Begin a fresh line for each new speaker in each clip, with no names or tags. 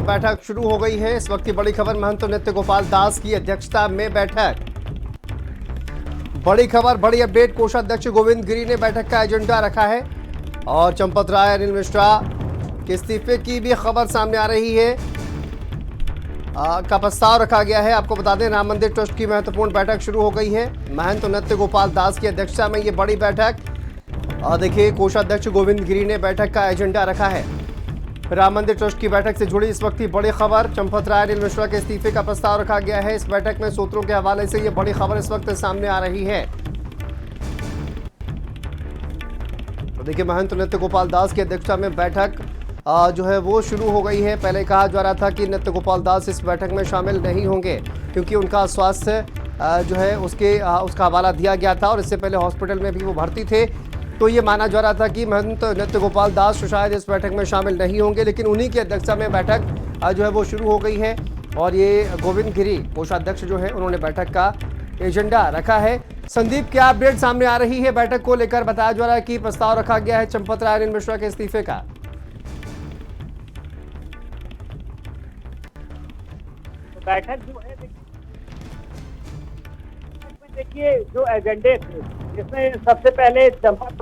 बैठक शुरू हो गई है। इस वक्त की बड़ी खबर, महंत नृत्य गोपाल दास की अध्यक्षता में बैठक। बड़ी खबर, बड़ी अपडेट, कोषाध्यक्ष गोविंद गिरी ने बैठक का एजेंडा रखा है और चंपत राय, अनिल मिश्रा के इस्तीफे की भी खबर सामने आ रही है का प्रस्ताव रखा गया है। आपको बता दें, राम मंदिर ट्रस्ट की महत्वपूर्ण बैठक शुरू हो गई है। महंत नृत्य गोपाल दास की अध्यक्षता में ये बड़ी बैठक, और देखिए कोषाध्यक्ष गोविंद गिरी ने बैठक का एजेंडा रखा है। राम मंदिर ट्रस्ट की बैठक से जुड़ी इस वक्त की बड़ी खबर, चंपत राय, अनिल मिश्रा के इस्तीफे का प्रस्ताव रखा गया है। इस बैठक में सूत्रों के हवाले से ये बड़ी खबर इस वक्त सामने आ रही है। तो देखिए, महंत नृत्य गोपाल दास की अध्यक्षता में बैठक जो है वो शुरू हो गई है। पहले कहा जा रहा था कि नृत्य गोपाल दास इस बैठक में शामिल नहीं होंगे क्योंकि उनका स्वास्थ्य जो है उसका हवाला दिया गया था और इससे पहले हॉस्पिटल में भी वो भर्ती थे। तो ये माना जा रहा था कि महंत नृत्य गोपाल दास शायद इस बैठक में शामिल नहीं होंगे, लेकिन उन्हीं की अध्यक्षता में बैठक जो है वो शुरू हो गई है। और ये गोविंद गिरी कोषाध्यक्ष जो है उन्होंने बैठक का एजेंडा रखा है। संदीप, क्या अपडेट सामने आ रही है बैठक को लेकर? बताया जा रहा है कि प्रस्ताव रखा गया है चंपत राय, अनिल मिश्रा के इस्तीफे का।
बैठक जो है देखिए जो एजेंडे थे, इसमें सबसे पहले चंपत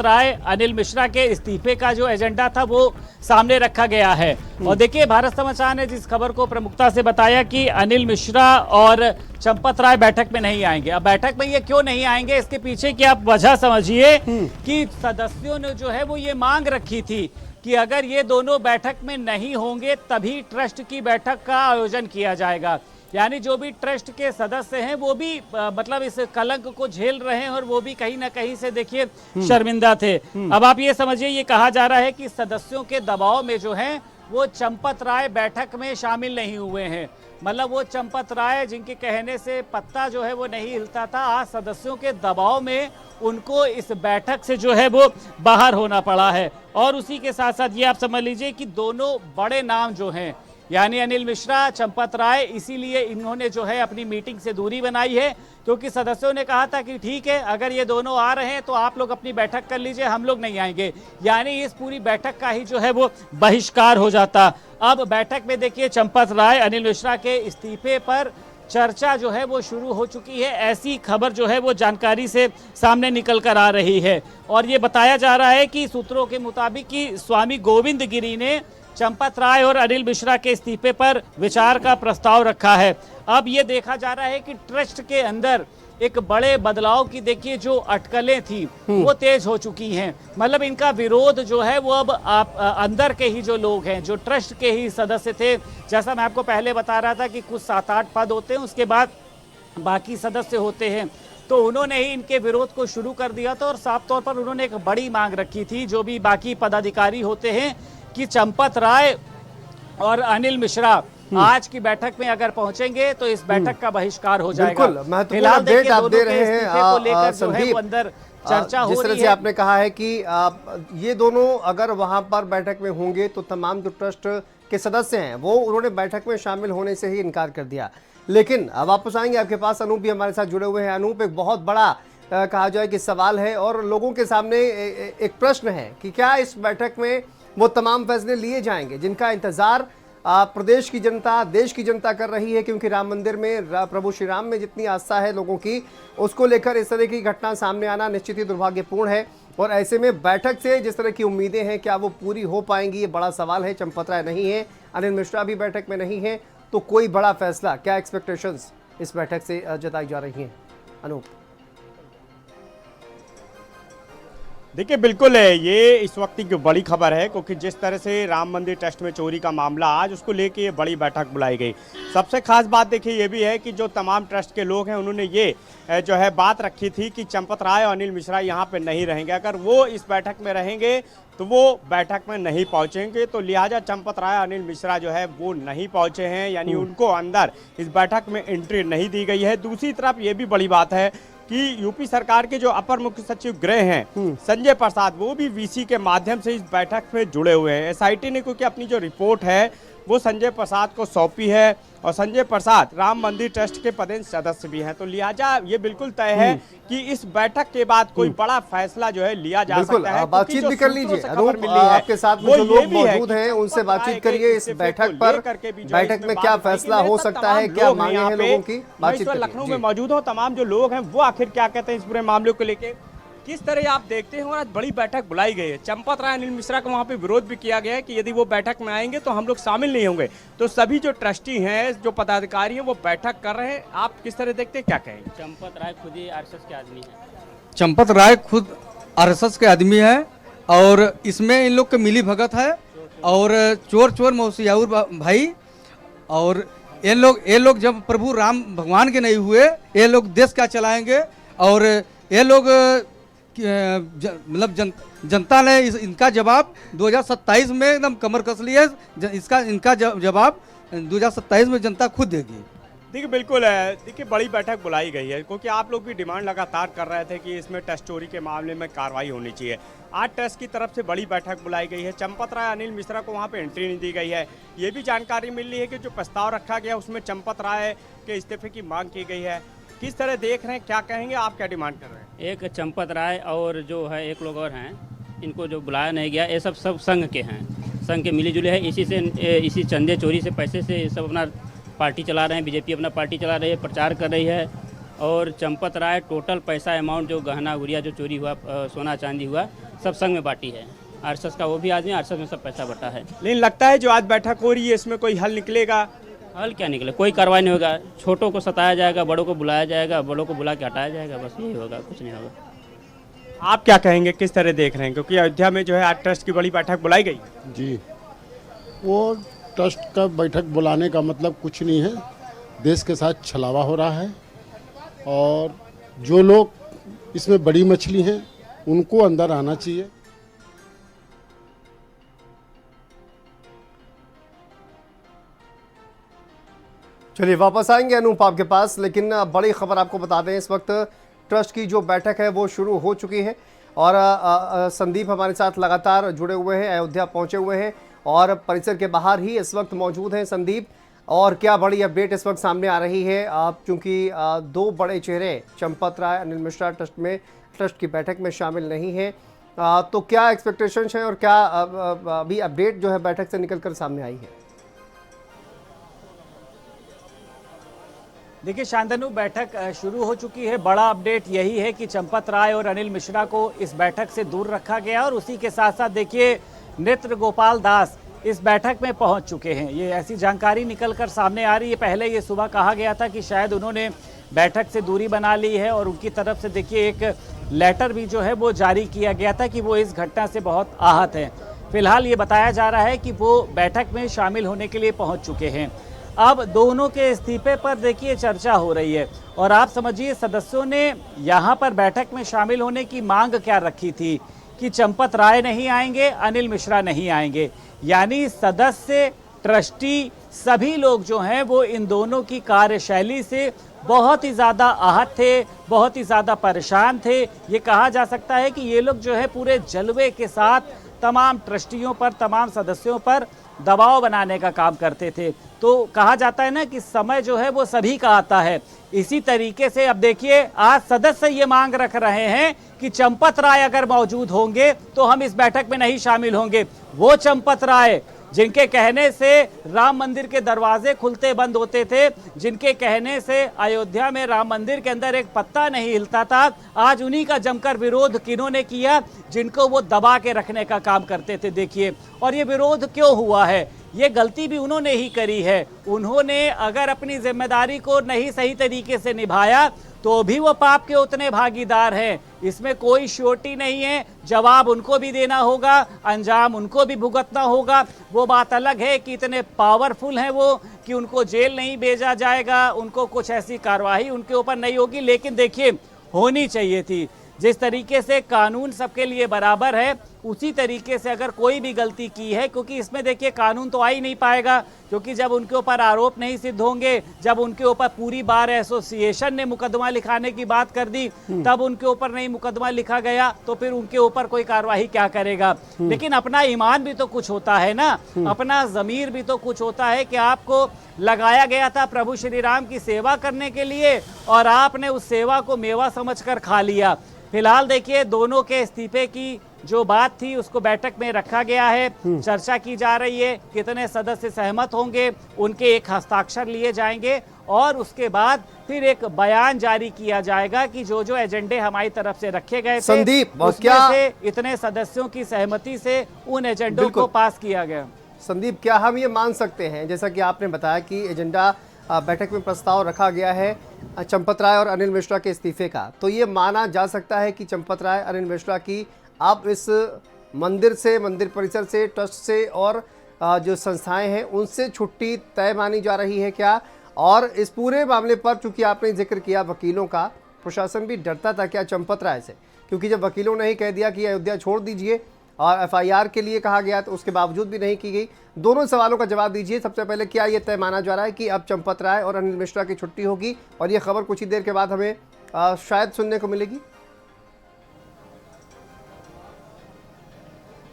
राय अनिल मिश्रा के इस्तीफे का जो एजेंडा था वो सामने रखा गया है। और देखिए, भारत समाचार ने जिस खबर को प्रमुखता से बताया कि अनिल मिश्रा और चंपत राय बैठक में नहीं आएंगे। अब बैठक में ये क्यों नहीं आएंगे, इसके पीछे की आप वजह समझिए कि सदस्यों ने जो है वो ये मांग रखी थी कि अगर ये दोनों बैठक में नहीं होंगे तभी ट्रस्ट की बैठक का आयोजन किया जाएगा। यानी जो भी ट्रस्ट के सदस्य हैं वो भी मतलब इस कलंक को झेल रहे हैं और वो भी कहीं ना कहीं से देखिए शर्मिंदा थे। अब आप ये समझिए, ये कहा जा रहा है कि सदस्यों के दबाव में जो है वो चंपत राय बैठक में शामिल नहीं हुए हैं। मतलब वो चंपत राय जिनके कहने से पत्ता जो है वो नहीं हिलता था, आज सदस्यों के दबाव में उनको इस बैठक से जो है वो बाहर होना पड़ा है। और उसी के साथ साथ ये आप समझ लीजिए कि दोनों बड़े नाम जो हैं, यानी अनिल मिश्रा, चंपत राय, इसीलिए इन्होंने जो है अपनी मीटिंग से दूरी बनाई है क्योंकि सदस्यों ने कहा था कि ठीक है, अगर ये दोनों आ रहे हैं तो आप लोग अपनी बैठक कर लीजिए, हम लोग नहीं आएंगे। यानी इस पूरी बैठक का ही जो है वो बहिष्कार हो जाता। अब बैठक में देखिए चंपत राय, अनिल मिश्रा के इस्तीफे पर चर्चा जो है वो शुरू हो चुकी है। ऐसी खबर जो है वो जानकारी से सामने निकल कर आ रही है। और ये बताया जा रहा है कि सूत्रों के मुताबिक कि स्वामी गोविंद गिरी ने चंपत राय और अनिल मिश्रा के इस्तीफे पर विचार का प्रस्ताव रखा है। अब ये देखा जा रहा है कि ट्रस्ट के अंदर एक बड़े बदलाव की देखिए जो अटकलें थी वो तेज हो चुकी हैं। मतलब इनका विरोध जो है वो अब अंदर के ही जो लोग हैं, जो ट्रस्ट के ही सदस्य थे, जैसा मैं आपको पहले बता रहा था कि कुछ 7-8 पद होते हैं, उसके बाद बाकी सदस्य होते हैं, तो उन्होंने ही इनके विरोध को शुरू कर दिया था। और साफ तौर पर उन्होंने एक बड़ी मांग रखी थी, जो भी बाकी पदाधिकारी होते हैं, कि चंपत राय और अनिल मिश्रा आज की बैठक में अगर पहुंचेंगे तो इस बैठक का बहिष्कार हो जाएगा।
महत्वपूर्ण अपडेट आप दे रहे हैं संदीप।
अंदर चर्चा हो रही है।
जिस तरह से आपने कहा है कि ये दोनों अगर वहां पर बैठक में होंगे तो तमाम जो ट्रस्ट के सदस्य हैं वो उन्होंने बैठक में शामिल होने से ही इनकार कर दिया। लेकिन अब वापस आएंगे आपके पास, अनूप भी हमारे साथ जुड़े हुए हैं। अनूप, एक बहुत बड़ा कहा जाए कि सवाल है और लोगों के सामने एक प्रश्न है कि क्या इस बैठक में वो तमाम फैसले लिए जाएंगे जिनका इंतजार प्रदेश की जनता, देश की जनता कर रही है, क्योंकि राम मंदिर में प्रभु श्री राम में जितनी आस्था है लोगों की, उसको लेकर इस तरह की घटना सामने आना निश्चित ही दुर्भाग्यपूर्ण है। और ऐसे में बैठक से जिस तरह की उम्मीदें हैं, क्या वो पूरी हो पाएंगी, ये बड़ा सवाल है। चंपत राय नहीं है, अनिल मिश्रा भी बैठक में नहीं है, तो कोई बड़ा फैसला, क्या एक्सपेक्टेशंस इस बैठक से जताई जा रही हैं? अनूप,
देखिए बिल्कुल है, ये इस वक्त की बड़ी खबर है क्योंकि जिस तरह से राम मंदिर ट्रस्ट में चोरी का मामला आज, उसको लेके ये बड़ी बैठक बुलाई गई। सबसे खास बात देखिए ये भी है कि जो तमाम ट्रस्ट के लोग हैं उन्होंने ये जो है बात रखी थी कि चंपत राय और अनिल मिश्रा यहाँ पे नहीं रहेंगे। अगर वो इस बैठक में रहेंगे तो वो बैठक में नहीं पहुँचेंगे, तो लिहाजा चंपत राय अनिल मिश्रा जो है वो नहीं पहुँचे हैं, यानी उनको अंदर इस बैठक में एंट्री नहीं दी गई है। दूसरी तरफ ये भी बड़ी बात है कि यूपी सरकार के जो अपर मुख्य सचिव गृह हैं संजय प्रसाद, वो भी वीसी के माध्यम से इस बैठक में जुड़े हुए हैं। एसआईटी ने क्योंकि अपनी जो रिपोर्ट है वो संजय प्रसाद को सौंपी है और संजय प्रसाद राम मंदिर ट्रस्ट के पदेन सदस्य भी हैं। तो लिहाजा ये बिल्कुल तय है कि इस बैठक के बाद कोई बड़ा फैसला जो है लिया जा सकता है।
बातचीत भी कर लीजिए अनूप, आपके साथ में जो लोग मौजूद हैं उनसे बातचीत करिए इस बैठक पर, बैठक में क्या फैसला हो सकता है, क्या मांगे हैं लोगों की, बातचीत करिए।
लखनऊ में मौजूद हो तमाम जो लोग हैं वो आखिर क्या कहते हैं इस पूरे मामले को लेके, किस तरह आप देखते हैं। और आज बड़ी बैठक बुलाई गई है, चंपत राय अनिल मिश्रा को वहाँ पे विरोध भी किया गया है कि यदि वो बैठक में आएंगे तो हम लोग शामिल नहीं होंगे। तो सभी जो ट्रस्टी हैं, जो पदाधिकारी हैं, वो बैठक कर रहे हैं। आप किस तरह देखते हैं, क्या कहेंगे?
चंपत राय खुद ही आरएसएस के आदमी है।
चंपत राय खुद आरएसएस के आदमी है और इसमें इन लोग के मिली भगत है और चोर चोर मौसियाउर भाई। और ये लोग जब प्रभु राम भगवान के नहीं हुए, ये लोग देश क्या चलाएंगे। और ये लोग मतलब जनता ने इनका जवाब 2027 में एकदम कमर कस ली है। इनका जवाब 2027 में जनता खुद देगी।
देखिए बिल्कुल है, देखिए बड़ी बैठक बुलाई गई है क्योंकि आप लोग भी डिमांड लगातार कर रहे थे कि इसमें टेस्ट चोरी के मामले में कार्रवाई होनी चाहिए। आज टेस्ट की तरफ से बड़ी बैठक बुलाई गई है। चंपत राय अनिल मिश्रा को वहां पे एंट्री नहीं दी गई है। ये भी जानकारी मिल रही है कि जो प्रस्ताव रखा गया उसमें चंपत राय के इस्तीफे की मांग की गई है। किस तरह देख रहे हैं, क्या कहेंगे, आप क्या डिमांड कर रहे हैं?
एक चंपत राय और जो है एक लोग और हैं, इनको जो बुलाया नहीं गया, ये सब संघ के हैं, संघ के मिली जुले हैं। इसी चंदे चोरी से पैसे से सब अपना पार्टी चला रहे हैं। बीजेपी अपना पार्टी चला रही है, प्रचार कर रही है। और चंपत राय टोटल पैसा अमाउंट जो गहना गुड़िया जो चोरी हुआ, सोना चांदी हुआ, सब संघ में बांटी है। आरएसएस का वो भी आदमी, आरएसएस में सब पैसा बटा है।
लेकिन लगता है जो आज बैठक हो रही है इसमें कोई हल निकलेगा?
हल क्या निकले, कोई कार्रवाई नहीं होगा। छोटों को सताया जाएगा, बड़ों को बुलाया जाएगा, बड़ों को बुला के हटाया जाएगा, बस यही होगा, कुछ नहीं होगा।
आप क्या कहेंगे, किस तरह देख रहे हैं? क्योंकि अयोध्या में जो है आज ट्रस्ट की बड़ी बैठक बुलाई गई।
जी, वो ट्रस्ट का बैठक बुलाने का मतलब कुछ नहीं है। देश के साथ छलावा हो रहा है और जो लोग इसमें बड़ी मछली हैं उनको अंदर आना चाहिए।
चलिए वापस आएंगे अनूप आपके पास, लेकिन बड़ी खबर आपको बता दें, इस वक्त ट्रस्ट की जो बैठक है वो शुरू हो चुकी है और संदीप हमारे साथ लगातार जुड़े हुए हैं, अयोध्या पहुंचे हुए हैं और परिसर के बाहर ही इस वक्त मौजूद हैं संदीप। और क्या बड़ी अपडेट इस वक्त सामने आ रही है, क्योंकि दो बड़े चेहरे चंपत राय अनिल मिश्रा ट्रस्ट की बैठक में शामिल नहीं हैं, तो क्या एक्सपेक्टेशंस हैं और क्या अभी अपडेट जो है बैठक से निकल कर सामने आई है?
देखिए शांतनु, बैठक शुरू हो चुकी है। बड़ा अपडेट यही है कि चंपत राय और अनिल मिश्रा को इस बैठक से दूर रखा गया और उसी के साथ साथ देखिए नृत्य गोपाल दास इस बैठक में पहुंच चुके हैं। ये ऐसी जानकारी निकलकर सामने आ रही है। पहले ये सुबह कहा गया था कि शायद उन्होंने बैठक से दूरी बना ली है और उनकी तरफ से देखिए एक लेटर भी जो है वो जारी किया गया था कि वो इस घटना से बहुत आहत हैं। फिलहाल ये बताया जा रहा है कि वो बैठक में शामिल होने के लिए पहुँच चुके हैं। अब दोनों के इस्तीफे पर देखिए चर्चा हो रही है और आप समझिए सदस्यों ने यहाँ पर बैठक में शामिल होने की मांग क्या रखी थी कि चंपत राय नहीं आएंगे, अनिल मिश्रा नहीं आएंगे। यानी सदस्य, ट्रस्टी, सभी लोग जो हैं वो इन दोनों की कार्यशैली से बहुत ही ज़्यादा आहत थे, बहुत ही ज़्यादा परेशान थे। ये कहा जा सकता है कि ये लोग जो है पूरे जलवे के साथ तमाम ट्रस्टियों पर, तमाम सदस्यों पर दबाव बनाने का काम करते थे। तो कहा जाता है ना कि समय जो है वो सभी का आता है। इसी तरीके से अब देखिए आज सदस्य ये मांग रख रहे हैं कि चंपत राय अगर मौजूद होंगे तो हम इस बैठक में नहीं शामिल होंगे। वो चंपत राय जिनके कहने से राम मंदिर के दरवाजे खुलते बंद होते थे, जिनके कहने से अयोध्या में राम मंदिर के अंदर एक पत्ता नहीं हिलता था, आज उन्हीं का जमकर विरोध किन्होंने किया, जिनको वो दबा के रखने का काम करते थे। देखिए, और ये विरोध क्यों हुआ है, ये गलती भी उन्होंने ही करी है। उन्होंने अगर अपनी जिम्मेदारी को नहीं सही तरीके से निभाया तो भी वो पाप के उतने भागीदार हैं, इसमें कोई श्योरिटी नहीं है। जवाब उनको भी देना होगा, अंजाम उनको भी भुगतना होगा। वो बात अलग है कि इतने पावरफुल हैं वो कि उनको जेल नहीं भेजा जाएगा, उनको कुछ ऐसी कार्रवाई उनके ऊपर नहीं होगी, लेकिन देखिए होनी चाहिए थी। जिस तरीके से कानून सबके लिए बराबर है उसी तरीके से अगर कोई भी गलती की है, क्योंकि इसमें देखिए कानून तो आ ही नहीं पाएगा, क्योंकि जब उनके ऊपर आरोप नहीं सिद्ध होंगे, जब उनके ऊपर पूरी बार एसोसिएशन ने मुकदमा लिखाने की बात कर दी, तब उनके ऊपर नहीं मुकदमा लिखा गया, तो फिर उनके ऊपर कोई कार्रवाई क्या करेगा। लेकिन अपना ईमान भी तो कुछ होता है ना, अपना जमीर भी तो कुछ होता है कि आपको लगाया गया था प्रभु श्री राम की सेवा करने के लिए और आपने उस सेवा को मेवा समझकर खा लिया। फिलहाल देखिए दोनों के इस्तीफे की जो बात थी उसको बैठक में रखा गया है, चर्चा की जा रही है, कितने सदस्य सहमत होंगे, उनके एक हस्ताक्षर लिए जाएंगे और उसके बाद फिर एक बयान जारी किया जाएगा कि जो जो एजेंडे हमारी तरफ से रखे गए थे
संदीप,
उसमें
क्या
से इतने सदस्यों की सहमति से उन एजेंडों को पास किया गया।
संदीप, क्या हम ये मान सकते हैं, जैसा कि आपने बताया कि एजेंडा बैठक में प्रस्ताव रखा गया है चंपत राय और अनिल मिश्रा के इस्तीफे का, तो ये माना जा सकता है कि चंपत राय, अनिल मिश्रा की अब इस मंदिर से, मंदिर परिसर से, ट्रस्ट से और जो संस्थाएं हैं उनसे छुट्टी तय मानी जा रही है क्या? और इस पूरे मामले पर चूंकि आपने जिक्र किया वकीलों का, प्रशासन भी डरता था क्या चंपत राय से? क्योंकि जब वकीलों ने ही कह दिया कि अयोध्या छोड़ दीजिए और एफआईआर के लिए कहा गया तो उसके बावजूद भी नहीं की गई। दोनों सवालों का जवाब दीजिए। सबसे पहले, क्या ये तय माना जा रहा है कि अब चंपत राय और अनिल मिश्रा की छुट्टी होगी और ये खबर कुछ ही देर के बाद हमें शायद सुनने को मिलेगी?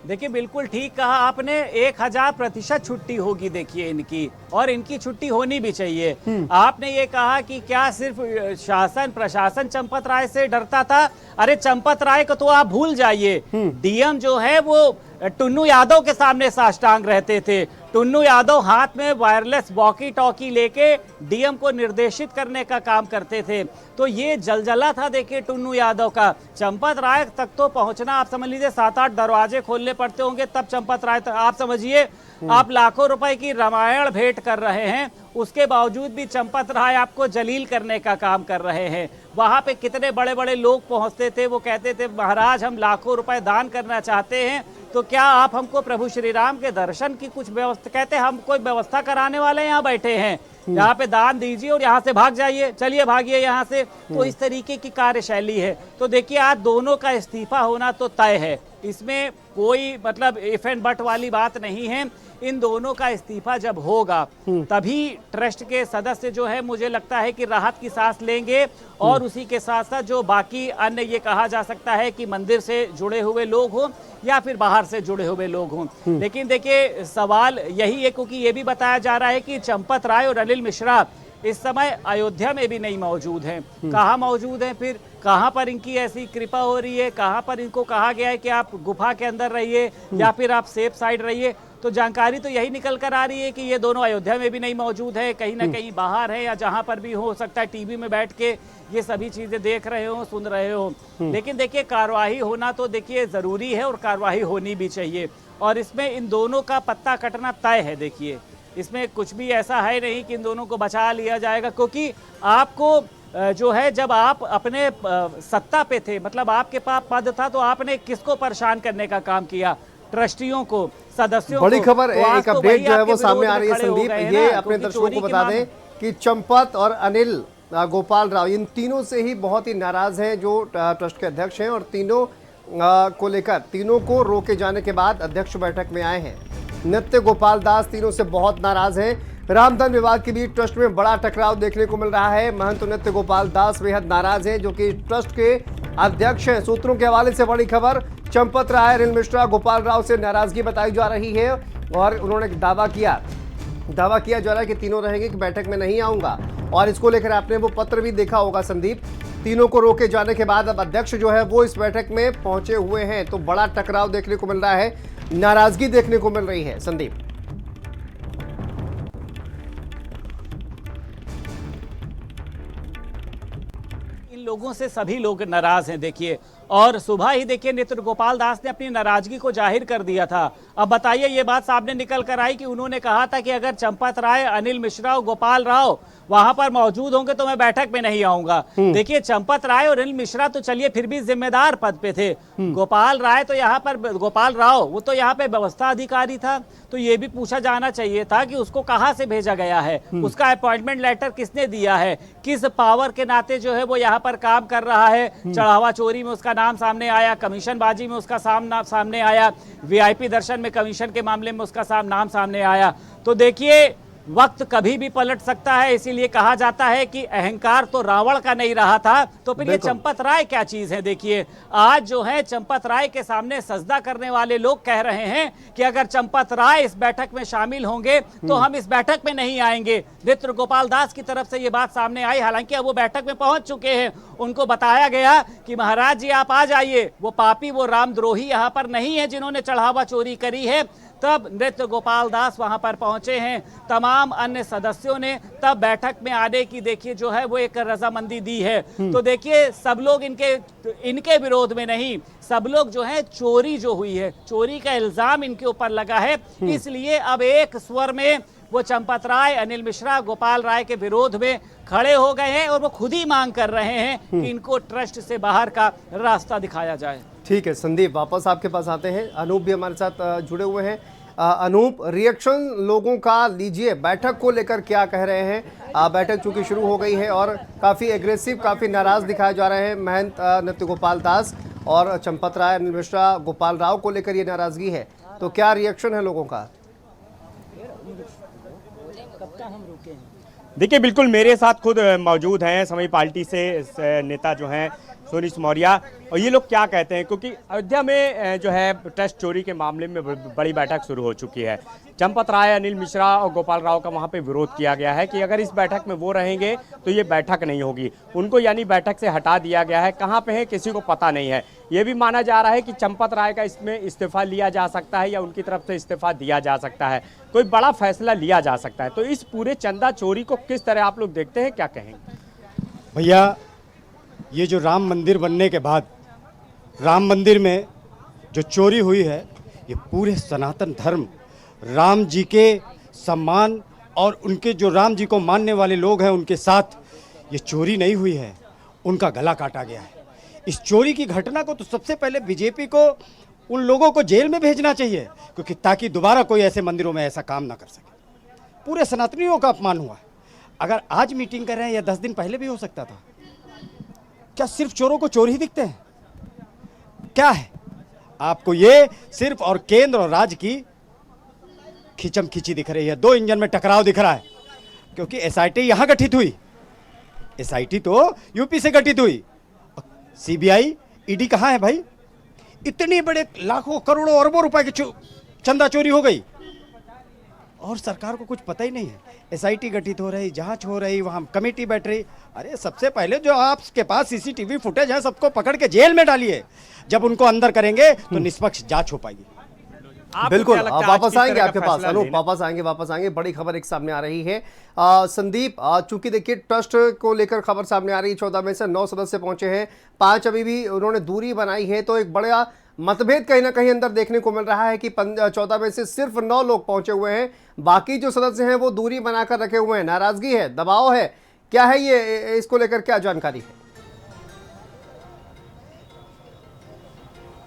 देखिए बिल्कुल ठीक कहा आपने, 1000% छुट्टी होगी देखिए इनकी, और इनकी छुट्टी होनी भी चाहिए। आपने ये कहा कि क्या सिर्फ शासन प्रशासन चंपत राय से डरता था? अरे चंपत राय को तो आप भूल जाइए, डीएम जो है वो टुन्नू यादव के सामने साष्टांग रहते थे। टुन्नू यादव हाथ में वायरलेस वॉकी टॉकी लेके डीएम को निर्देशित करने का काम करते थे। तो ये जलजला था देखिए टुन्नू यादव का। चंपत राय तक तो पहुंचना आप समझ लीजिए 7-8 दरवाजे खोलने पड़ते होंगे तब चंपत राय तक। आप समझिए आप लाखों रुपए की रामायण भेंट कर रहे हैं, उसके बावजूद भी चंपत राय आपको जलील करने का काम कर रहे हैं। वहां पे कितने बड़े बड़े लोग पहुंचते थे, वो कहते थे महाराज हम लाखों रुपए दान करना चाहते हैं, तो क्या आप हमको प्रभु श्री राम के दर्शन की कुछ व्यवस्था, कहते हम कोई व्यवस्था कराने वाले यहाँ बैठे हैं, यहाँ पे दान दीजिए और यहाँ से भाग जाइए, चलिए भागिए यहाँ से। तो इस तरीके की कार्यशैली है। तो देखिए आज दोनों का इस्तीफा होना तो तय है, इसमें कोई मतलब इफ एंड बट वाली बात नहीं है। इन दोनों का इस्तीफा जब होगा तभी ट्रस्ट के सदस्य जो है मुझे लगता है कि राहत की सांस लेंगे, और उसी के साथ साथ जो बाकी अन्य ये कहा जा सकता है कि मंदिर से जुड़े हुए लोग हों या फिर बाहर से जुड़े हुए लोग हों। लेकिन देखिए सवाल यही है, क्योंकि ये भी बताया जा रहा है कि चंपत राय और अनिल मिश्रा इस समय अयोध्या में भी नहीं मौजूद हैं। कहाँ मौजूद हैं फिर? कहाँ पर इनकी ऐसी कृपा हो रही है? कहाँ पर इनको कहा गया है कि आप गुफा के अंदर रहिए या फिर आप सेफ साइड रहिए? तो जानकारी तो यही निकल कर आ रही है कि ये दोनों अयोध्या में भी नहीं मौजूद है, कहीं ना कहीं बाहर है, या जहां पर भी हो सकता है टीवी में बैठ के ये सभी चीजें देख रहे हो, सुन रहे हो। लेकिन देखिए कार्रवाई होना तो देखिए जरूरी है और कार्रवाई होनी भी चाहिए, और इसमें इन दोनों का पत्ता कटना तय है। देखिए इसमें कुछ भी ऐसा है नहीं कि इन दोनों को बचा लिया जाएगा, क्योंकि आपको जो है जब आप अपने सत्ता पे थे, मतलब आपके पास पद था, तो आपने किसको परेशान करने का काम किया? ट्रस्टियों को, सदस्यों को।
बड़ी खबर, एक
तो
अपडेट जो है वो
आपके
सामने आ
विरोध
रही है
में खड़े हो
संदीप।
गए हैं
ये
ना,
अपने
क्योंकि
दर्शकों को
चोरी
बता
के
दें कि चंपत और अनिल गोपाल राव इन तीनों से ही बहुत ही नाराज हैं जो ट्रस्ट के अध्यक्ष हैं, और तीनों को लेकर, तीनों को रोके जाने के बाद अध्यक्ष बैठक में आए हैं। नित्य गोपाल दास तीनों से बहुत नाराज हैं। रामधन विवाद के बीच ट्रस्ट में बड़ा टकराव देखने को मिल रहा है। महंत नित्य गोपाल दास बेहद नाराज हैं, जो कि ट्रस्ट के अध्यक्ष हैं। सूत्रों के हवाले से बड़ी खबर, चंपत राय, अनिल मिश्रा, गोपाल राव से नाराजगी बताई जा रही है, और उन्होंने दावा किया जा रहा है कि तीनों रहेंगे, कि बैठक में नहीं आऊंगा। और इसको लेकर आपने वो पत्र भी देखा होगा संदीप। तीनों को रोके जाने के बाद अब अध्यक्ष जो है वो इस बैठक में पहुंचे हुए हैं, तो बड़ा टकराव देखने को मिल रहा है, नाराजगी देखने को मिल रही है संदीप।
लोगों से सभी लोग नाराज हैं देखिए, और सुबह ही देखिए नित्य गोपाल दास ने अपनी नाराजगी को जाहिर कर दिया था। अब बताइए ये बात सामने निकल कर आई कि उन्होंने कहा था कि अगर चंपत राय, अनिल मिश्रा और गोपाल राव वहां पर मौजूद होंगे तो मैं बैठक में नहीं आऊंगा। देखिए चंपत राय और अनिल मिश्रा तो चलिए फिर भी जिम्मेदार पद पे थे, गोपाल राय तो यहाँ पर, गोपाल राव वो तो यहाँ पे व्यवस्था अधिकारी था, तो ये भी पूछा जाना चाहिए था कि उसको कहाँ से भेजा गया है, उसका अपॉइंटमेंट लेटर किसने दिया है, किस पावर के नाते जो है वो यहाँ पर काम कर रहा है, चढ़ावा चोरी में उसका उसका नाम सामने आया, कमीशनबाजी में उसका सामने आया, वीआईपी दर्शन में कमीशन के मामले में उसका नाम सामने आया। तो देखिए वक्त कभी भी पलट सकता है, इसीलिए कहा जाता है कि अहंकार तो रावण का नहीं रहा था, तो फिर ये चंपत राय क्या चीज है। देखिए आज जो है चंपत राय के सामने सजदा करने वाले लोग कह रहे हैं कि अगर चंपत राय इस बैठक में शामिल होंगे तो हम इस बैठक में नहीं आएंगे। नृत्य गोपाल दास की तरफ से ये बात सामने आई, हालांकि अब वो बैठक में पहुंच चुके हैं। उनको बताया गया कि महाराज जी आप आ जाइए, वो पापी वो रामद्रोही यहाँ पर नहीं है जिन्होंने चढ़ावा चोरी करी है। तब नृत्य गोपाल दास वहां पर पहुंचे हैं, तमाम अन्य सदस्यों ने तब बैठक में आने की देखिए जो है वो एक रजामंदी दी है। तो देखिए सब लोग इनके विरोध में नहीं, सब लोग जो है चोरी जो हुई है, चोरी का इल्जाम इनके ऊपर लगा है, इसलिए अब एक स्वर में वो चंपत राय, अनिल मिश्रा, गोपाल राय के विरोध में खड़े हो गए हैं और वो खुद ही मांग कर रहे हैं कि इनको ट्रस्ट से बाहर का रास्ता दिखाया जाए। ठीक है संदीप, वापस आपके पास आते हैं। अनूप भी हमारे साथ जुड़े हुए हैं। अनूप, रिएक्शन लोगों का लीजिए, बैठक को लेकर क्या कह रहे हैं। बैठक चूंकि शुरू हो गई है और काफ़ी एग्रेसिव, काफ़ी नाराज दिखाए जा रहे हैं महंत नृत्य गोपाल दास और चंपत राय, अनिल मिश्रा, गोपाल राव को लेकर ये नाराजगी है, तो क्या रिएक्शन है लोगों का।
देखिए बिल्कुल मेरे साथ खुद मौजूद हैं समाजवादी पार्टी से नेता जो हैं सोनीश मौर्य, और ये लोग क्या कहते हैं, क्योंकि अयोध्या में जो है ट्रस्ट चोरी के मामले में बड़ी बैठक शुरू हो चुकी है। चंपत राय, अनिल मिश्रा और गोपाल राव का वहाँ पे विरोध किया गया है कि अगर इस बैठक में वो रहेंगे तो ये बैठक नहीं होगी, उनको यानी बैठक से हटा दिया गया है। कहाँ पे है किसी को पता नहीं है। ये भी माना जा रहा है कि चंपत राय का इसमें इस्तीफा लिया जा सकता है या उनकी तरफ से इस्तीफा दिया जा सकता है, कोई बड़ा फैसला लिया जा सकता है। तो इस पूरे चंदा चोरी को किस तरह आप लोग देखते हैं, क्या कहेंगे।
भैया ये जो राम मंदिर बनने के बाद राम मंदिर में जो चोरी हुई है, ये पूरे सनातन धर्म, राम जी के सम्मान और उनके जो राम जी को मानने वाले लोग हैं उनके साथ ये चोरी नहीं हुई है, उनका गला काटा गया है। इस चोरी की घटना को तो सबसे पहले बीजेपी को उन लोगों को जेल में भेजना चाहिए, क्योंकि ताकि दोबारा कोई ऐसे मंदिरों में ऐसा काम ना कर सके। पूरे सनातनियों का अपमान हुआ है। अगर आज मीटिंग कर रहे हैं या 10 दिन पहले भी हो सकता था। क्या सिर्फ चोरों को चोर ही दिखते हैं? क्या है आपको ये सिर्फ और केंद्र और राज्य की खिंचम खिंची दिख रही है, दो इंजन में टकराव दिख रहा है। क्योंकि एसआईटी यहां गठित हुई, एसआईटी तो यूपी से गठित हुई, सीबीआई ईडी कहां है भाई? इतनी बड़े लाखों करोड़ों अरबों रुपए की चंदा चोरी हो गई और सरकार को कुछ पता ही नहीं है। एसआईटी गठित हो रही, जांच हो रही, वहां कमेटी बैठ रही। अरे सबसे पहले जो आपके पास सीसीटीवी फुटेज है सबको पकड़ के जेल में डालिए, जब उनको अंदर करेंगे तो निष्पक्ष जांच हो पाएगी।
बिल्कुल, वापस आएंगे आपके पास अनूप, वापस आएंगे। बड़ी खबर एक सामने आ रही है संदीप, चूंकि देखिए ट्रस्ट को लेकर खबर सामने आ रही है। 14 में से 9 सदस्य पहुंचे हैं, 5 अभी भी उन्होंने दूरी बनाई है, तो एक बड़ा मतभेद कहीं ना कहीं अंदर देखने को मिल रहा है कि 14 में से सिर्फ 9 लोग पहुंचे हुए हैं, बाकी जो सदस्य हैं वो दूरी बनाकर रखे हुए हैं। नाराजगी है, दबाव है, क्या है ये, इसको लेकर क्या जानकारी है?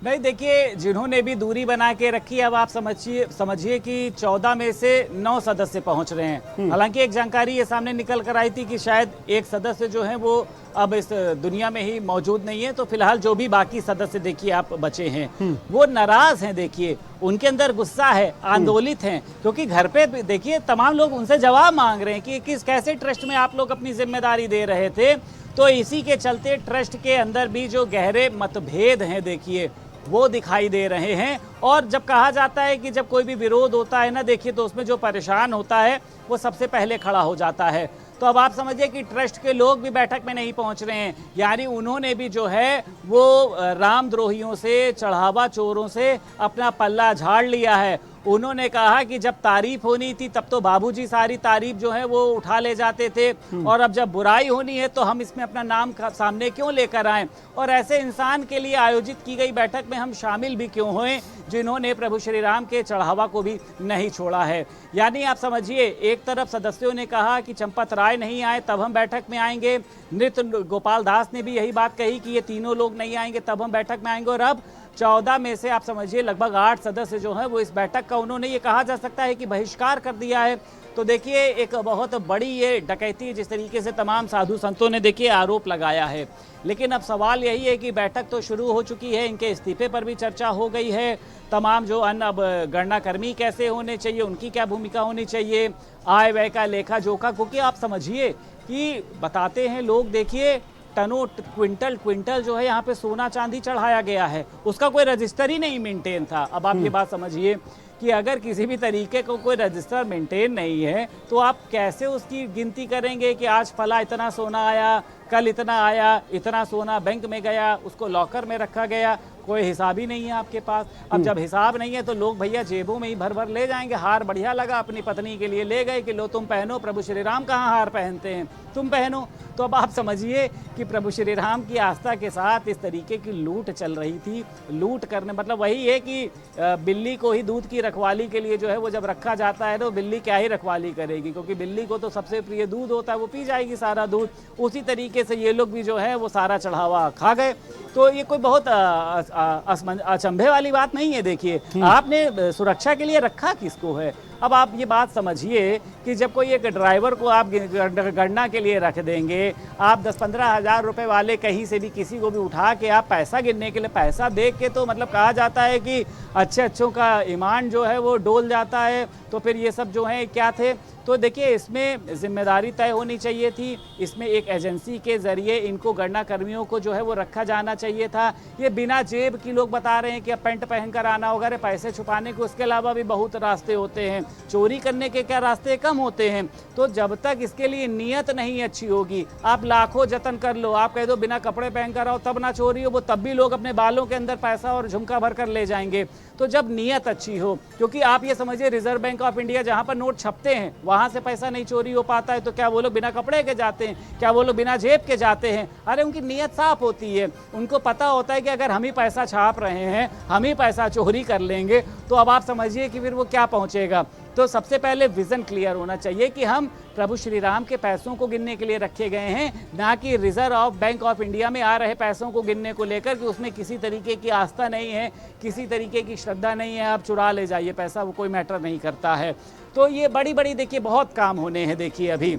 नहीं देखिए, जिन्होंने भी दूरी बना के रखी, अब आप समझिए कि 14 में से 9 सदस्य पहुंच रहे हैं। हालांकि एक जानकारी ये सामने निकल कर आई थी कि शायद एक सदस्य जो है वो अब इस दुनिया में ही मौजूद नहीं है। तो फिलहाल जो भी बाकी सदस्य देखिए आप बचे हैं वो नाराज हैं, देखिए उनके अंदर गुस्सा है, आंदोलित हैं, क्योंकि घर पे देखिए तमाम लोग उनसे जवाब मांग रहे हैं कि किस कैसे ट्रस्ट में आप लोग अपनी जिम्मेदारी दे रहे थे। तो इसी के चलते ट्रस्ट के अंदर भी जो गहरे मतभेद हैं देखिए वो दिखाई दे रहे हैं। और जब कहा जाता है कि जब कोई भी विरोध होता है ना, देखिए तो उसमें जो परेशान होता है वो सबसे पहले खड़ा हो जाता है। तो अब आप समझिए कि ट्रस्ट के लोग भी बैठक में नहीं पहुंच रहे हैं, यानी उन्होंने भी जो है वो रामद्रोहियों से, चढ़ावा चोरों से अपना पल्ला झाड़ लिया है। उन्होंने कहा कि जब तारीफ होनी थी तब तो बाबूजी सारी तारीफ जो है वो उठा ले जाते थे, और अब जब बुराई होनी है तो हम इसमें अपना नाम सामने क्यों लेकर आए, और ऐसे इंसान के लिए आयोजित की गई बैठक में हम शामिल भी क्यों हुए जिन्होंने प्रभु श्री राम के चढ़ावा को भी नहीं छोड़ा है। यानी आप समझिए, एक तरफ सदस्यों ने कहा कि चंपत राय नहीं आए तब हम बैठक में आएंगे, नृत्य गोपाल दास ने भी यही बात कही कि ये तीनों लोग नहीं आएंगे तब हम बैठक में आएंगे, और अब 14 में से आप समझिए लगभग 8 सदस्य जो हैं वो इस बैठक का उन्होंने ये कहा जा सकता है कि बहिष्कार कर दिया है। तो देखिए एक बहुत बड़ी ये डकैती जिस तरीके से तमाम साधु संतों ने देखिए आरोप लगाया है। लेकिन अब सवाल यही है कि बैठक तो शुरू हो चुकी है, इनके इस्तीफे पर भी चर्चा हो गई है। तमाम जो अन्य अब गणनाकर्मी कैसे होने चाहिए, उनकी क्या भूमिका होनी चाहिए, आय व्यय का लेखा जोखा, क्योंकि आप समझिए कि बताते हैं लोग, देखिए टनों क्विंटल जो है यहाँ पे सोना चांदी चढ़ाया गया है, उसका कोई रजिस्टर ही नहीं मेंटेन था। अब आप ये बात समझिए कि अगर किसी भी तरीके को कोई रजिस्टर मेंटेन नहीं है तो आप कैसे उसकी गिनती करेंगे कि आज फला इतना सोना आया, कल इतना आया, इतना सोना बैंक में गया, उसको लॉकर में रखा गया, कोई हिसाब ही नहीं है आपके पास। अब जब हिसाब नहीं है तो लोग भैया जेबों में ही भर भर ले जाएंगे। हार बढ़िया लगा, अपनी पत्नी के लिए ले गए कि लो तुम पहनो, प्रभु श्री राम कहाँ हार पहनते हैं, तुम पहनो। तो अब आप समझिए कि प्रभु श्री राम की आस्था के साथ इस तरीके की लूट चल रही थी। लूट करने मतलब वही है कि बिल्ली को ही दूध की रखवाली के लिए जो है वो जब रखा जाता है तो बिल्ली क्या ही रखवाली करेगी, क्योंकि बिल्ली को तो सबसे प्रिय दूध होता है, वो पी जाएगी सारा दूध। उसी तरीके से ये लोग भी जो है वो सारा चढ़ावा खा गए। तो ये कोई बहुत अचंभे वाली बात नहीं है। देखिए आपने सुरक्षा के लिए रखा किसको है। अब आप ये बात समझिए कि जब कोई एक ड्राइवर को आप गणना के लिए रख देंगे, आप 10-15 हज़ार रुपए वाले कहीं से भी किसी को भी उठा के आप पैसा गिनने के लिए, पैसा देख के तो मतलब कहा जाता है कि अच्छों का ईमान जो है वो डोल जाता है। तो फिर ये सब जो है क्या थे। तो देखिए इसमें जिम्मेदारी तय होनी चाहिए थी, इसमें एक एजेंसी के जरिए इनको गणना कर्मियों को जो है वो रखा जाना चाहिए था। ये बिना जेब की लोग बता रहे हैं कि अब पैंट पहनकर आना होगा। अरे पैसे छुपाने के उसके अलावा भी बहुत रास्ते होते हैं, चोरी करने के क्या रास्ते कम होते हैं। तो जब तक इसके लिए नीयत नहीं अच्छी होगी, आप लाखों जतन कर लो, आप कह दो बिना कपड़े पहन कर आओ तब ना चोरी हो, वो तब भी लोग अपने बालों के अंदर पैसा और झुमका भर कर ले जाएंगे। तो जब नीयत अच्छी हो, क्योंकि आप ये समझिए रिजर्व बैंक ऑफ इंडिया जहाँ पर नोट छपते हैं वहाँ से पैसा नहीं चोरी हो पाता है, तो क्या वो लोग बिना कपड़े के जाते हैं, क्या वो लोग बिना जेब के जाते हैं? अरे उनकी नीयत साफ होती है, उनको पता होता है कि अगर हम ही पैसा छाप रहे हैं, हम ही पैसा चोरी कर लेंगे तो अब आप समझिए कि फिर वो क्या पहुंचेगा। तो सबसे पहले विजन क्लियर होना चाहिए कि हम प्रभु श्री राम के पैसों को गिनने के लिए रखे गए हैं, ना कि रिजर्व बैंक ऑफ इंडिया में आ रहे पैसों को गिनने को लेकर कि उसमें किसी तरीके की आस्था नहीं है, किसी तरीके की श्रद्धा नहीं है, आप चुरा ले जाइए पैसा, वो कोई मैटर नहीं करता है। तो ये बड़ी बड़ी देखिए बहुत काम होने हैं। देखिए अभी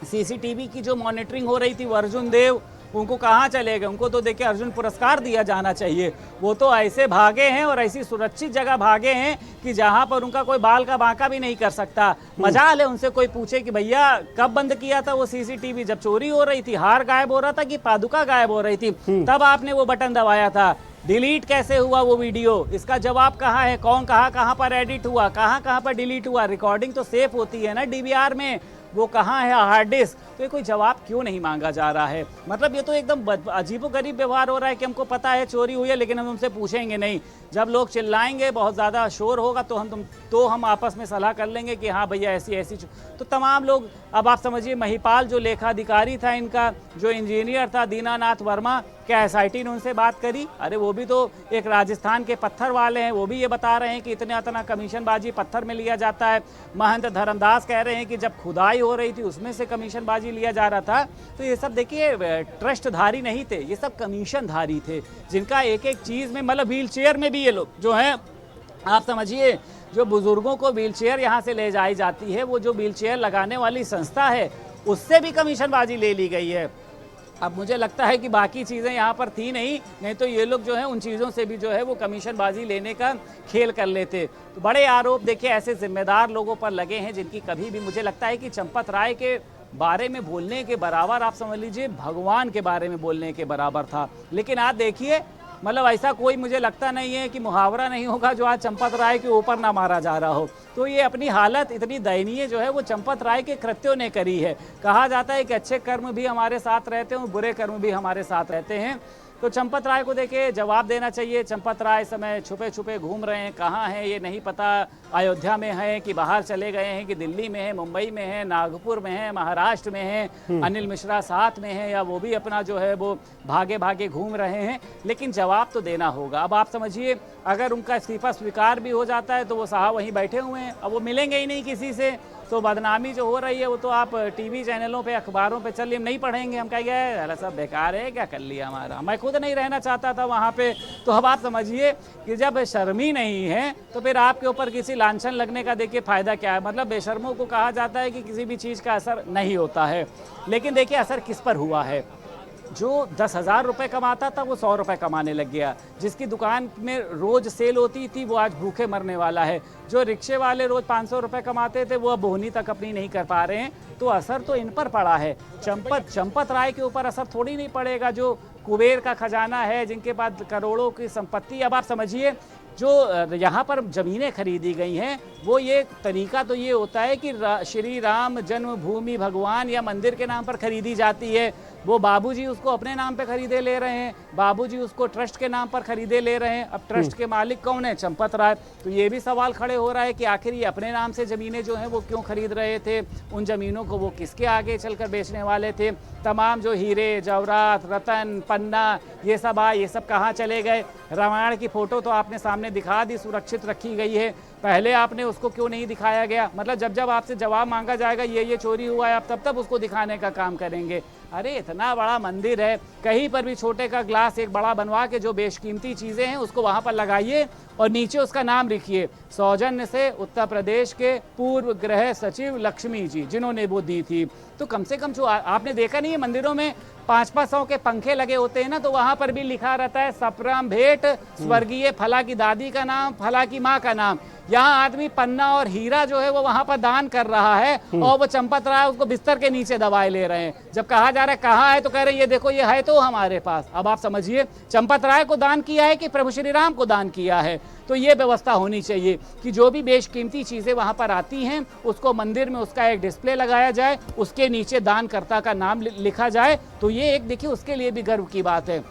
सीसीटीवी की जो मॉनिटरिंग हो रही थी, वो अर्जुन देव उनको कहाँ चले गए? उनको तो देखिए अर्जुन पुरस्कार दिया जाना चाहिए। वो तो ऐसे भागे हैं और ऐसी सुरक्षित जगह भागे हैं कि जहाँ पर उनका कोई बाल का बांका भी नहीं कर सकता। मजाल है उनसे कोई पूछे कि भैया कब बंद किया था वो सीसीटीवी? जब चोरी हो रही थी, हार गायब हो रहा था कि पादुका गायब हो रही थी, तब आपने वो बटन दबाया था। डिलीट कैसे हुआ वो वीडियो, इसका जवाब कहाँ है? कौन कहाँ पर एडिट हुआ, कहाँ पर डिलीट हुआ? रिकॉर्डिंग तो सेफ होती है ना डीवीआर में, वो कहाँ है हार्ड डिस्क? तो ये कोई जवाब क्यों नहीं मांगा जा रहा है? मतलब ये तो एकदम अजीबोगरीब व्यवहार हो रहा है कि हमको पता है चोरी हुई है लेकिन हम उनसे पूछेंगे नहीं। जब लोग चिल्लाएंगे, बहुत ज़्यादा शोर होगा तो हम आपस में सलाह कर लेंगे कि हाँ भैया ऐसी। तो तमाम लोग, अब आप समझिए महिपाल जो लेखाधिकारी था इनका, जो इंजीनियर था दीनानाथ वर्मा, क्या एसआईटी ने उनसे बात करी? अरे वो भी तो एक राजस्थान के पत्थर वाले हैं, वो भी ये बता रहे हैं कि इतना कमीशनबाजी पत्थर में लिया जाता है। महंत धर्मदास कह रहे हैं कि जब खुदाई हो रही थी उसमें से कमीशनबाजी लिया जा रहा था। तो ये सब देखिए ट्रस्टधारी नहीं थे, ये सब कमीशनधारी थे, जिनका एक एक चीज़ में, मतलब व्हील चेयर में भी ये लोग जो हैं, आप समझिए जो बुजुर्गों को व्हील चेयर यहाँ से ले जाई जाती है, वो जो व्हील चेयर लगाने वाली संस्था है उससे भी कमीशनबाजी ले ली गई है। अब मुझे लगता है कि बाकी चीज़ें यहाँ पर थी नहीं तो ये लोग जो है उन चीज़ों से भी जो है वो कमीशनबाजी लेने का खेल कर लेते। तो बड़े आरोप देखिए ऐसे जिम्मेदार लोगों पर लगे हैं जिनकी कभी भी, मुझे लगता है कि चंपत राय के बारे में बोलने के बराबर, आप समझ लीजिए भगवान के बारे में बोलने के बराबर था। लेकिन आज देखिए, मतलब ऐसा कोई मुझे लगता नहीं है कि मुहावरा नहीं होगा जो आज चंपत राय के ऊपर ना मारा जा रहा हो। तो ये अपनी हालत इतनी दयनीय जो है वो चंपत राय के कृत्यों ने करी है। कहा जाता है कि अच्छे कर्म भी हमारे साथ रहते हैं, बुरे कर्म भी हमारे साथ रहते हैं। तो चंपत राय को देखिए जवाब देना चाहिए। चंपत राय इस समय छुपे छुपे घूम रहे हैं, कहाँ हैं ये नहीं पता। अयोध्या में हैं कि बाहर चले गए हैं, कि दिल्ली में है, मुंबई में है, नागपुर में है, महाराष्ट्र में है, अनिल मिश्रा साथ में है, या वो भी अपना जो है वो भागे भागे घूम रहे हैं। लेकिन जवाब तो देना होगा। अब आप समझिए अगर उनका इस्तीफा स्वीकार भी हो जाता है तो वो साहब वहीं बैठे हुए हैं, अब वो मिलेंगे ही नहीं किसी से। तो बदनामी जो हो रही है वो तो आप टीवी चैनलों पे अखबारों पे चलिए नहीं पढ़ेंगे, हम कहेंगे अरे सब बेकार है, क्या कर लिया हमारा, मैं खुद नहीं रहना चाहता था वहाँ पे। तो अब आप समझिए कि जब शर्म ही नहीं है तो फिर आपके ऊपर किसी लांछन लगने का देखिए फ़ायदा क्या है। मतलब बेशर्मों को कहा जाता है कि किसी भी चीज़ का असर नहीं होता है, लेकिन देखिए असर किस पर हुआ है। जो 10,000 रुपये कमाता था वो 100 रुपये कमाने लग गया, जिसकी दुकान में रोज़ सेल होती थी वो आज भूखे मरने वाला है, जो रिक्शे वाले रोज़ 500 रुपये कमाते थे वो अब बोहनी तक अपनी नहीं कर पा रहे हैं। तो असर तो इन पर पड़ा है, चंपत राय के ऊपर असर थोड़ी नहीं पड़ेगा, जो कुबेर का खजाना है, जिनके पास करोड़ों की संपत्ति। अब आप समझिए जो यहाँ पर ज़मीनें खरीदी गई हैं वो ये तरीका तो ये होता है कि श्री राम जन्मभूमि भगवान या मंदिर के नाम पर खरीदी जाती है। वो बाबूजी उसको अपने नाम पे खरीदे ले रहे हैं, बाबूजी उसको ट्रस्ट के नाम पर खरीदे ले रहे हैं। अब ट्रस्ट के मालिक कौन है? चंपत राय। तो ये भी सवाल खड़े हो रहा है कि आखिर ये अपने नाम से ज़मीनें जो हैं वो क्यों खरीद रहे थे, उन ज़मीनों को वो किसके आगे चलकर बेचने वाले थे। तमाम जो हीरे जवाहरात रतन पन्ना ये सब ये सब कहाँ चले गए। रामायण की फ़ोटो तो आपने सामने दिखा दी, सुरक्षित रखी गई है, पहले आपने उसको क्यों नहीं दिखाया गया? मतलब जब जब आपसे जवाब मांगा जाएगा ये चोरी हुआ है, आप तब तब उसको दिखाने का काम करेंगे। अरे इतना बड़ा मंदिर है, कहीं पर भी छोटे का ग्लास एक बड़ा बनवा के जो बेशकीमती चीज़ें हैं उसको वहाँ पर लगाइए और नीचे उसका नाम लिखिए, सौजन्य से उत्तर प्रदेश के पूर्व गृह सचिव लक्ष्मी जी, जिन्होंने वो दी थी। तो कम से कम जो आपने देखा नहीं है मंदिरों में 500 के पंखे लगे होते हैं ना, तो वहाँ पर भी लिखा रहता है सप्राम भेंट स्वर्गीय फला की दादी का नाम, फला की माँ का नाम। यहाँ आदमी पन्ना और हीरा जो है वो वहाँ पर दान कर रहा है और वो चंपत राय उसको बिस्तर के नीचे दबाए ले रहे हैं। जब कहा जा रहा है कहाँ है तो कह रहे हैं ये देखो ये है तो हमारे पास। अब आप समझिए चंपत राय को दान किया है कि प्रभु श्री राम को दान किया है। तो ये व्यवस्था होनी चाहिए कि जो भी बेशकीमती चीज़ें वहाँ पर आती हैं उसको मंदिर में उसका एक डिस्प्ले लगाया जाए, उसके नीचे दानकर्ता का नाम लिखा जाए। तो ये एक देखिए उसके लिए भी गर्व की बात है,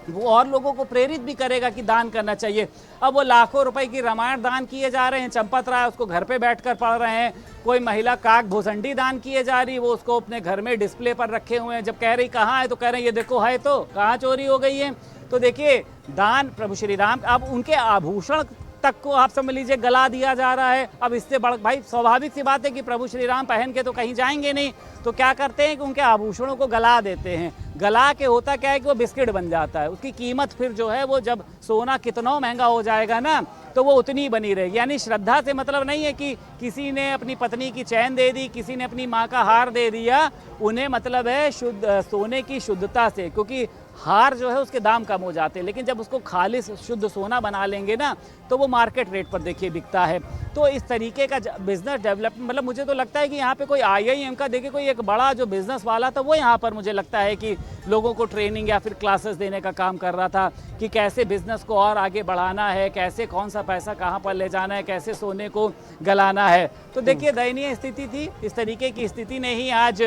वो और लोगों को प्रेरित भी करेगा कि दान करना चाहिए। अब वो लाखों रुपए की रामायण दान किए जा रहे हैं, चंपत राय उसको घर पे बैठकर पढ़ रहे हैं। कोई महिला काक भूसंडी दान किए जा रही, वो उसको अपने घर में डिस्प्ले पर रखे हुए हैं। जब कह रही कहाँ है तो कह रहे हैं ये देखो है तो, कहाँ चोरी हो गई है। तो देखिए दान प्रभु श्री राम, अब उनके आभूषण तक को आप समझ लीजिए गला दिया जा रहा है। अब इससे बड़ भाई स्वाभाविक सी बात है कि प्रभु श्री राम पहन के तो कहीं जाएंगे नहीं, तो क्या करते हैं कि उनके आभूषणों को गला देते हैं। गला के होता क्या है कि वो बिस्किट बन जाता है, उसकी कीमत फिर जो है वो जब सोना कितना महंगा हो जाएगा ना तो वो उतनी बनी रहेगी। यानी श्रद्धा से मतलब नहीं है कि किसी ने अपनी पत्नी की चैन दे दी, किसी ने अपनी माँ का हार दे दिया, उन्हें मतलब है शुद्ध सोने की शुद्धता से, क्योंकि हार जो है उसके दाम कम हो जाते हैं, लेकिन जब उसको खालिश शुद्ध सोना बना लेंगे ना तो वो मार्केट रेट पर देखिए बिकता है। तो इस तरीके का बिजनेस डेवलपमेंट, मतलब मुझे तो लगता है कि यहाँ पे कोई IIM का देखिए कोई एक बड़ा जो बिजनेस वाला था वो यहाँ पर मुझे लगता है कि लोगों को ट्रेनिंग या फिर क्लासेस देने का काम कर रहा था कि कैसे बिजनेस को और आगे बढ़ाना है, कैसे कौन सा पैसा कहाँ पर ले जाना है, कैसे सोने को गलाना है। तो देखिए दयनीय स्थिति थी, इस तरीके की स्थिति ने ही आज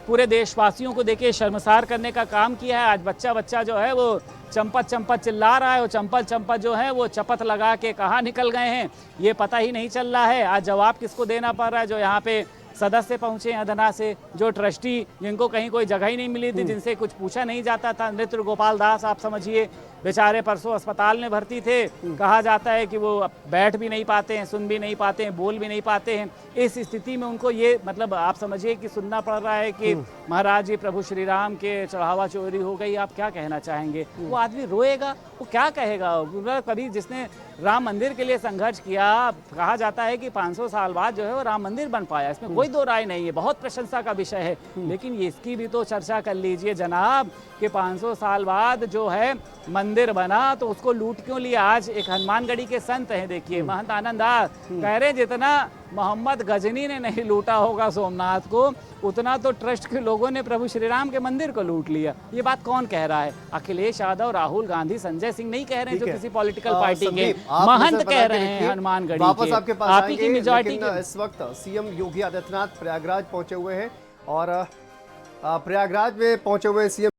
पूरे देशवासियों को देखिए शर्मसार करने का काम किया है। आज बच्चा जो है वो चंपत चंपत चिल्ला रहा है, और चंपत जो है वो चपत लगा के कहाँ निकल गए हैं ये पता ही नहीं चल रहा है। आज जवाब किसको देना पड़ रहा है? जो यहाँ पे सदस्य पहुँचे अदना से, जो ट्रस्टी जिनको कहीं कोई जगह ही नहीं मिली थी, जिनसे कुछ पूछा नहीं जाता था। नृत्य गोपाल दास आप समझिए बेचारे परसों अस्पताल में भर्ती थे, कहा जाता है कि वो बैठ भी नहीं पाते हैं, सुन भी नहीं पाते हैं, बोल भी नहीं पाते हैं। इस स्थिति में उनको ये मतलब आप समझिए कि सुनना पड़ रहा है कि महाराज जी प्रभु श्री राम के चढ़ावा चोरी हो गई। आप क्या कहना चाहेंगे? वो आदमी रोएगा, वो क्या कहेगा? कभी जिसने राम मंदिर के लिए संघर्ष किया, कहा जाता है कि 500 साल बाद जो है वो राम मंदिर बन पाया, इसमें कोई दो राय नहीं है, बहुत प्रशंसा का विषय है। लेकिन ये इसकी भी तो चर्चा कर लीजिए जनाब कि 500 साल बाद जो है मंदिर बना तो उसको लूट क्यों लिया? आज एक हनुमानगढ़ी के संत हैं देखिए महंत आनंददास, कह रहे जितना मोहम्मद गजनी ने नहीं लूटा होगा सोमनाथ को, उतना तो ट्रस्ट के लोगों ने प्रभु श्री राम के मंदिर को लूट लिया। ये बात कौन कह रहा है? अखिलेश यादव, राहुल गांधी, संजय सिंह नहीं कह रहे हैं जो किसी पॉलिटिकल पार्टी के, महंत कह रहे हैं हनुमानगढ़ी
वापस आपके पास
आप ही की
आएंगे,
मेजॉरिटी
लेकिन इस वक्त सीएम योगी आदित्यनाथ प्रयागराज पहुंचे हुए हैं और प्रयागराज में पहुंचे हुए सीएम